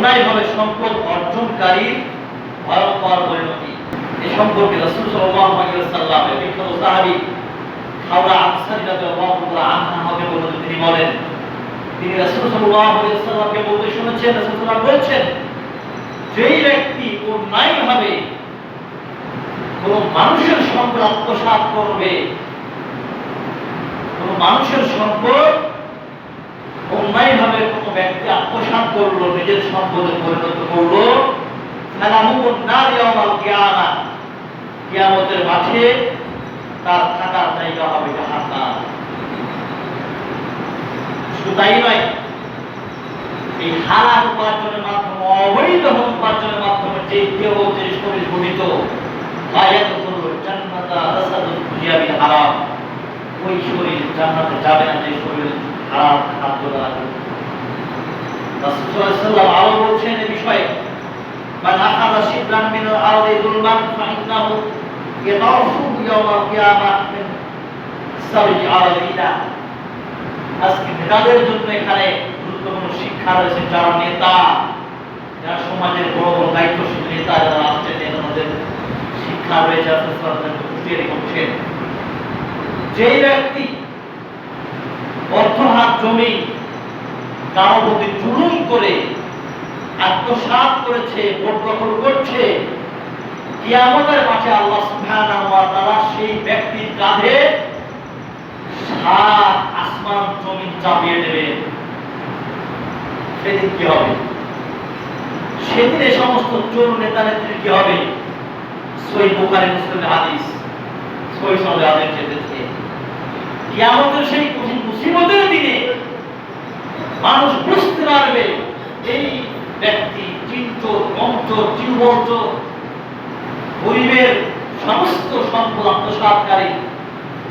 অন্যায়ভাবে সম্পদ অর্জনকারীর ভয়ঙ্কর পরিণতি। এই সম্পর্কে রাসূল সাল্লাল্লাহু আলাইহি ওয়াসাল্লামের বিখ্যাত সাহাবী হাওরা আনসারী রাদিয়াল্লাহু তাআলা আনহা বলেন, তিনি বলেন, তিনি রাসূল সাল্লাল্লাহু আলাইহি ওয়াসাল্লামকে বলতে শুনেছেন, রাসূল সাল্লাল্লাহু আলাইহি বলছেন, যেই ব্যক্তি অন্যায়ভাবে কোন মানুষের সম্পদ আত্মসাৎ করবে, কোন মানুষের সম্পদ অন্যায়ভাবে কোন ব্যক্তি আত্মসাৎ করলো, নিজের সম্পদে পরিণত করলো, কিয়ামতের মাঠে তার থাকার জায়গা হবে জাহান্নাম। শুধু তাই নয়, এই হালাল উপার্জনের মাধ্যমে, অবৈধ উপার্জনের মাধ্যমে যে কেউ যে শরীর গঠিত হারাম, ওই শরীর জান্নাতে যাবে না যে শরীর হারাম খাদ্য দ্বারা। রাসূল সাল্লাল্লাহু আলাইহি ওয়াসাল্লাম আরো বলছেন এই বিষয়ে, মান আখাযা শিবরান মিনাল আরদি যুলমান ফাইন্নাহু ইয়াদাফু ইয়াওমাল কিয়ামাহ মিন সাবি আলাদিনা। আজকে নেতাদের জন্য এখানে গুরুত্বপূর্ণ শিক্ষা রয়েছে। যারা নেতা, যারা সমাজের বড় বড় দায়িত্বশীল নেতা যারা আছেন, নেতাদের শিক্ষা রয়েছে করছেন, যেই ব্যক্তি অর্থ হাত জমি কারো প্রতি জুলুম করে আত্মসাৎ করেছে, ভোট দখল করছে, কিয়ামতের মাঠে আল্লাহ সুবহানাহু ওয়া তাআলা সেই ব্যক্তির কাঁধে সাত আসমান জমিন চাপিয়ে দেবে। সেদিন কি হবে? সেদিন এই সমস্ত চোর নেতা নেত্রীর কি হবে? সহিহ বুখারী মুসলিমের হাদিস, সহিহ সনদে হাদিস এসেছে, কিয়ামতের সেই কঠিন মুসিবতের দিনে মানুষ বুঝতে পারবে এই ব্যক্তি চিন্তক, মন্ত্র, জীবন্ত, গরিবের সমস্ত সম্পদ আত্মসাৎকারী,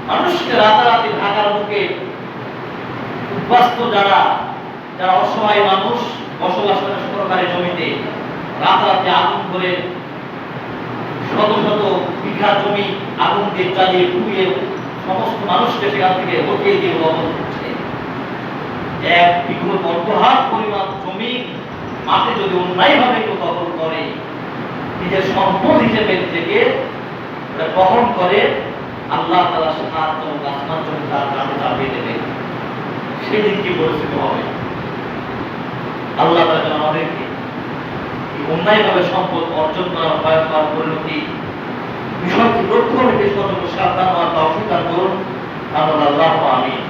মানুষকে রাতারাতি ঢাকার বুকে উদ্বাস্ত যারা অসহায় মানুষ বসবাস করে সরকারি জমিতে, রাতারাতি আগুন করে শত শত বিঘা জমি আগুন দিয়ে জ্বালিয়ে পুড়িয়ে সমস্ত মানুষকে সেখান থেকে হটিয়ে দিয়ে দখল করছে। এক বিঘত অর্ধহাত পরিমাণ জমি মাঠে যদি অন্যায়ভাবে কেউ দখল করে, নিজের সম্পদ হিসেবে থেকে গ্রহণ করে, আল্লাহ তাআলা সাত আসমান জমি তার কাঁধে চাপিয়ে দেবে। সেদিন কি পরিস্থিতি হবে? আল্লাহ তাআলা আমাদেরকে অন্যায়ভাবে সম্পদ অর্জন করার ভয়ঙ্কর পরিণতি বিষয়টি লক্ষ্য রেখে সতর্ক সাবধান হওয়ার তৌফিক দান করুন। আল্লাহ আমিন।